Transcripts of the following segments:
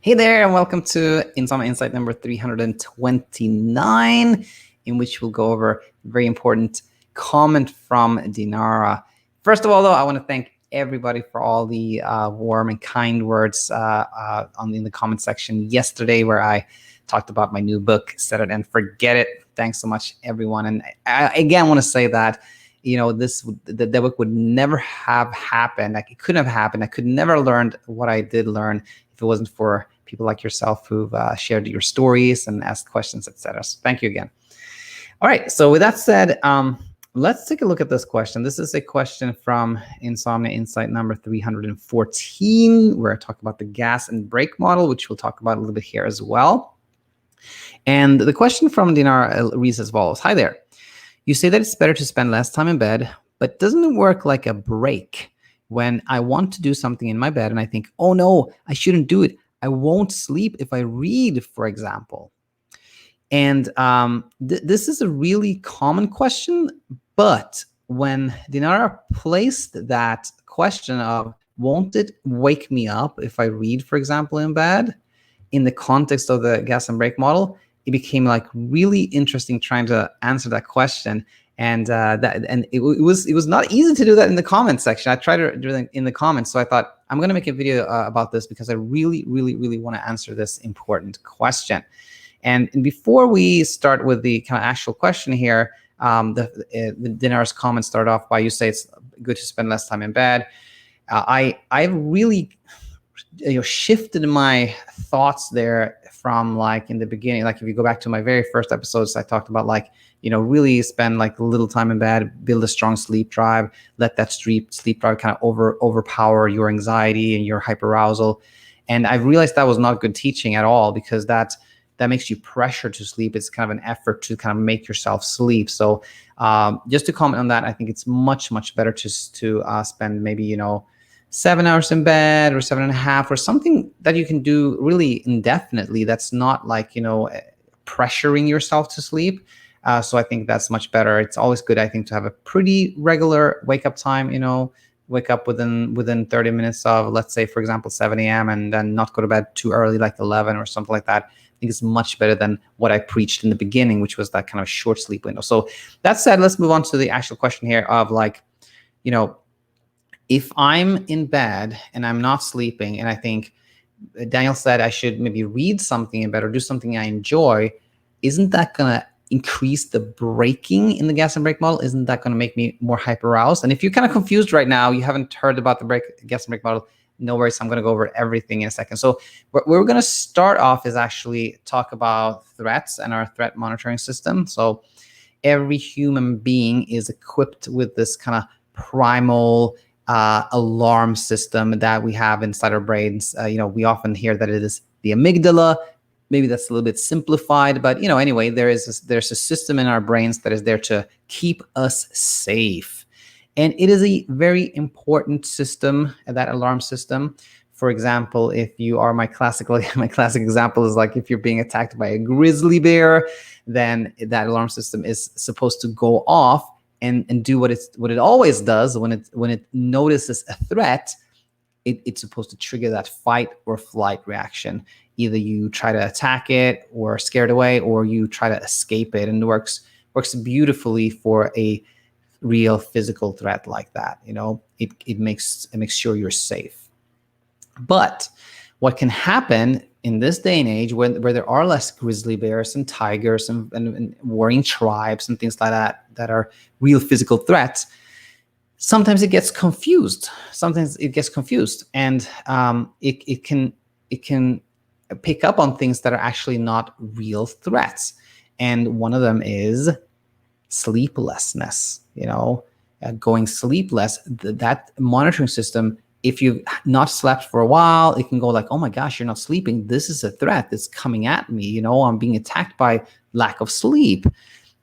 Hey there, and welcome to Insomnia Insight number 329, in which we'll go over a very important comment from Dinara. First of all, though, I want to thank everybody for all the warm and kind words in the comment section yesterday, where I talked about my new book, Set It and Forget It. Thanks so much, everyone. And I again want to say that the book would never have happened. Like, it couldn't have happened. I could never learned what I did learn if it wasn't for people like yourself who've shared your stories and asked questions, etc. So thank you again. All right. So with that said, let's take a look at this question. This is a question from Insomnia Insight number 314, where I talk about the gas and brake model, which we'll talk about a little bit here as well. And the question from Dinara reads as follows. Hi there. You say that it's better to spend less time in bed, but doesn't it work like a break when I want to do something in my bed and I think, oh no, I shouldn't do it. I won't sleep if I read, for example. And this is a really common question, but when Dinara placed that question of, won't it wake me up if I read, for example, in bed, in the context of the gas and brake model, it became like really interesting trying to answer that question. And it was not easy to do that in the comments section. I tried to do it in the comments, so I thought I'm going to make a video about this because I really want to answer this important question. And before we start with the kind of actual question here, the Dinara's comments start off by, you say it's good to spend less time in bed. I've really shifted my thoughts there from, like, in the beginning. Like, if you go back to my very first episodes, I talked about, like, really spend like a little time in bed, build a strong sleep drive, let that sleep drive kind of overpower your anxiety and your hyperarousal. And I realized that was not good teaching at all, because that makes you pressure to sleep. It's kind of an effort to kind of make yourself sleep. So just to comment on that, I think it's much better to spend maybe 7 hours in bed, or 7.5, or something that you can do really indefinitely. That's not like pressuring yourself to sleep. So I think that's much better. It's always good, I think, to have a pretty regular wake up time. Wake up within 30 minutes of, let's say, for example, 7 a.m. and then not go to bed too early, like 11 or something like that. I think it's much better than what I preached in the beginning, which was that kind of short sleep window. So that said, let's move on to the actual question here of, like, if I'm in bed and I'm not sleeping, and I think Daniel said I should maybe read something in bed or do something I enjoy, isn't that going to increase the braking in the gas and brake model? Isn't that going to make me more hyperaroused? And if you're kind of confused right now, you haven't heard about the gas and brake model, no worries. I'm going to go over everything in a second. So what we're going to start off is actually talk about threats and our threat monitoring system. So every human being is equipped with this kind of primal alarm system that we have inside our brains. We often hear that it is the amygdala. Maybe that's a little bit simplified, but anyway, there's a system in our brains that is there to keep us safe. And it is a very important system, that alarm system. For example, if you are my classic example is, like, if you're being attacked by a grizzly bear, then that alarm system is supposed to go off and do what it always does when it notices a threat. It's supposed to trigger that fight or flight reaction. Either you try to attack it or scare it away, or you try to escape it. And it works beautifully for a real physical threat like that. It makes sure you're safe. But what can happen in this day and age, where there are less grizzly bears and tigers and warring tribes and things like that are real physical threats, sometimes it gets confused. And it can pick up on things that are actually not real threats. And one of them is sleeplessness. Going sleepless. That monitoring system, if you've not slept for a while, it can go like, oh my gosh, you're not sleeping. This is a threat that's coming at me. I'm being attacked by lack of sleep.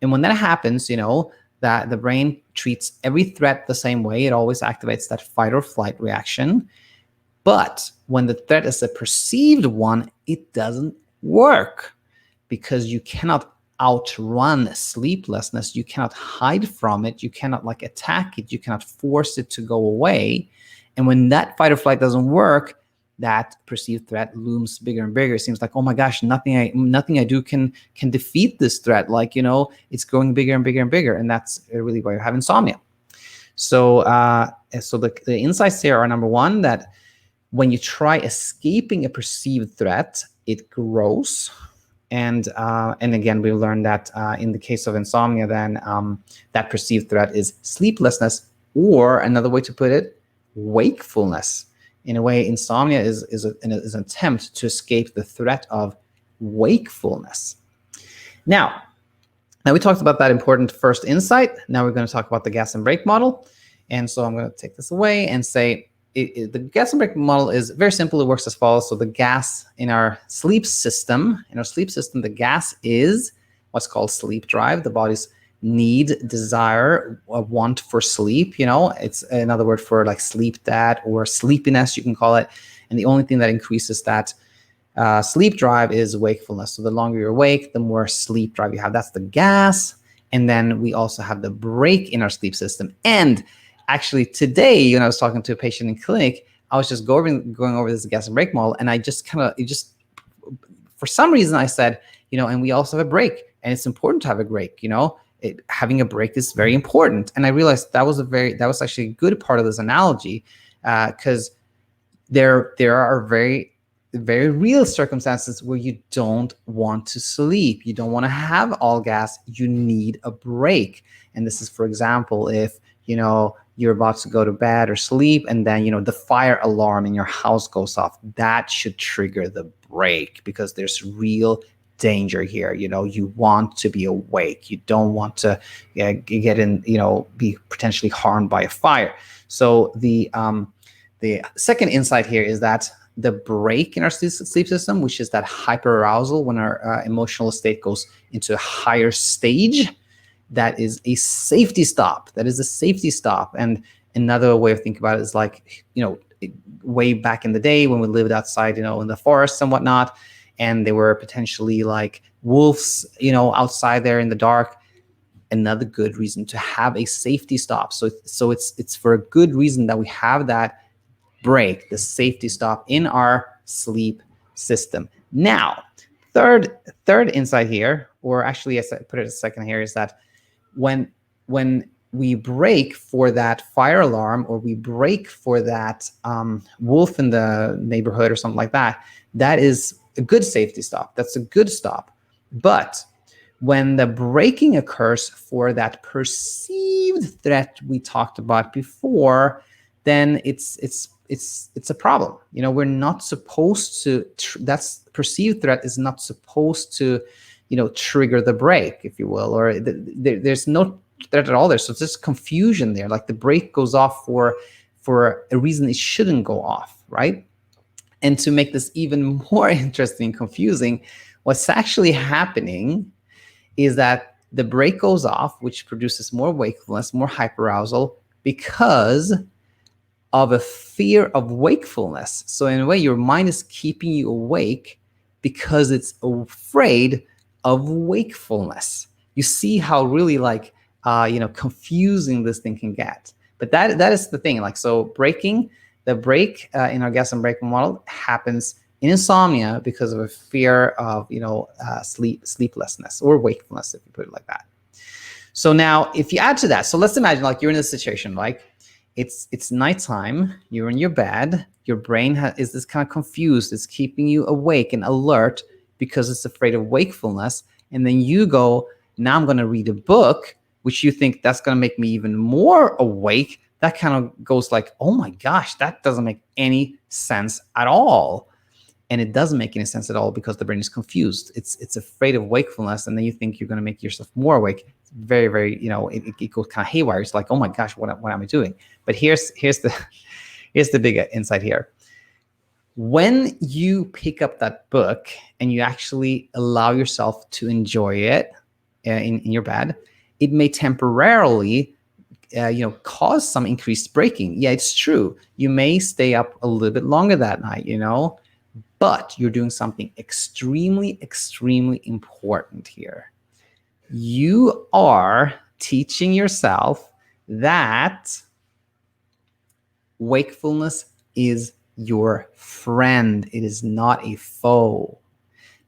And when that happens, that the brain treats every threat the same way. It always activates that fight or flight reaction. But when the threat is a perceived one, it doesn't work, because you cannot outrun sleeplessness. You cannot hide from it. You cannot attack it. You cannot force it to go away. And when that fight or flight doesn't work, that perceived threat looms bigger and bigger. It seems like, oh my gosh, nothing I do can defeat this threat. Like, it's growing bigger and bigger and bigger, and that's really why you have insomnia. So the insights here are, number one, that when you try escaping a perceived threat, it grows. And again, we learned that in the case of insomnia, then that perceived threat is sleeplessness, or another way to put it, wakefulness. In a way, insomnia is an attempt to escape the threat of wakefulness. Now we talked about that important first insight. Now we're going to talk about the gas and brake model. And so I'm going to take this away and say, the gas and brake model is very simple. It works as follows. So the gas in our sleep system, the gas is what's called sleep drive, the body's need, desire, want for sleep. It's another word for like sleep debt or sleepiness, you can call it. And the only thing that increases that sleep drive is wakefulness. So the longer you're awake, the more sleep drive you have. That's the gas. And then we also have the brake in our sleep system. And actually today, when I was talking to a patient in clinic, I was just going over this gas and brake model, and I just for some reason I said, and we also have a brake, and it's important to have a brake. Having a brake is very important. And I realized that was actually a good part of this analogy, because there are very, very real circumstances where you don't want to sleep. You don't want to have all gas. You need a brake. And this is, for example, if you're about to go to bed or sleep, and then the fire alarm in your house goes off. That should trigger the brake, because there's real danger here. You want to be awake. You don't want to get in, be potentially harmed by a fire. So the second insight here is that the brake in our sleep system, which is that hyperarousal, when our emotional state goes into a higher stage, that is a safety stop. And another way of thinking about it is like, way back in the day when we lived outside, in the forests and whatnot, and there were potentially like wolves, outside there in the dark. Another good reason to have a safety stop. So it's for a good reason that we have that brake, the safety stop in our sleep system. Now, third insight here, or actually, as I put it a second here, is that when we brake for that fire alarm, or we brake for that wolf in the neighborhood or something like that, that is a good safety stop. That's a good stop. But when the braking occurs for that perceived threat we talked about before, then it's a problem. We're not supposed to. That's perceived threat is not supposed to, trigger the brake, if you will, or there's no threat at all there. So it's just confusion there. Like the brake goes off for a reason it shouldn't go off, right? And to make this even more interesting and confusing, what's actually happening is that the brake goes off, which produces more wakefulness, more hyperarousal, because of a fear of wakefulness. So in a way, your mind is keeping you awake because it's afraid of wakefulness. You see how really confusing this thing can get. But that is the thing. So the brake in our gas and brake model happens in insomnia because of a fear of sleeplessness or wakefulness, if you put it like that. So now, if you add to that, so let's imagine you're in this situation, it's nighttime, you're in your bed, your brain is this kind of confused, it's keeping you awake and alert because it's afraid of wakefulness, and then you go, now I'm going to read a book, which you think that's going to make me even more awake. That kind of goes like, oh my gosh, that doesn't make any sense at all. And it doesn't make any sense at all because the brain is confused. It's afraid of wakefulness, and then you think you're going to make yourself more awake. It's very, very, it goes kind of haywire. It's like, oh my gosh, what am I doing? But here's the big insight here. When you pick up that book and you actually allow yourself to enjoy it in your bed, it may temporarily cause some increased braking. Yeah, it's true. You may stay up a little bit longer that night, but you're doing something extremely, extremely important here. You are teaching yourself that wakefulness is your friend. It is not a foe.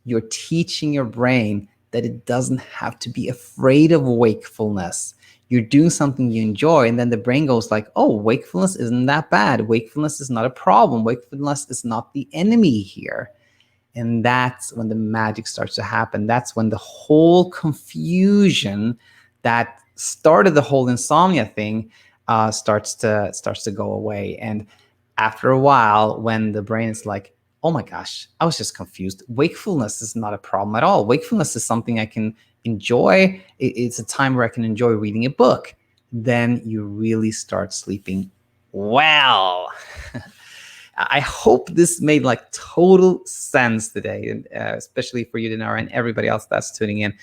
You're teaching your brain that it doesn't have to be afraid of wakefulness. You're doing something you enjoy, and then the brain goes like, oh, wakefulness isn't that bad. Wakefulness is not a problem. Wakefulness is not the enemy here. And that's when the magic starts to happen. That's when the whole confusion that started the whole insomnia thing starts to go away. And after a while, when the brain is like, oh my gosh, I was just confused. Wakefulness is not a problem at all. Wakefulness is something I can enjoy. It's a time where I can enjoy reading a book. Then you really start sleeping well. I hope this made like total sense today, and especially for you, Dinara, and everybody else that's tuning in.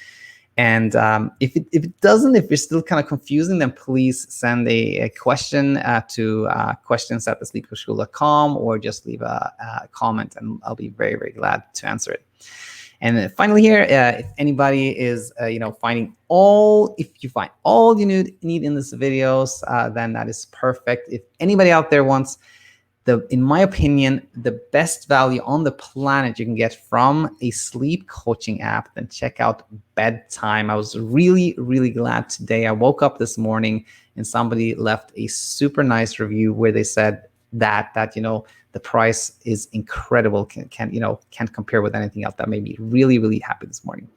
And if it doesn't, if you're still kind of confusing, then please send a question to questions@thesleepcoachschool.com, or just leave a comment, and I'll be very, very glad to answer it. And then finally here, if anybody is, if you find all you need in this videos, then that is perfect. If anybody out there wants in my opinion, the best value on the planet you can get from a sleep coaching app, then check out BedTyme. I was really, really glad today. I woke up this morning and somebody left a super nice review where they said that the price is incredible, can't compare with anything else. That made me really, really happy this morning.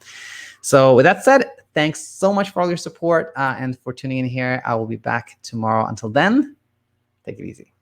So with that said, thanks so much for all your support and for tuning in here. I will be back tomorrow. Until then, take it easy.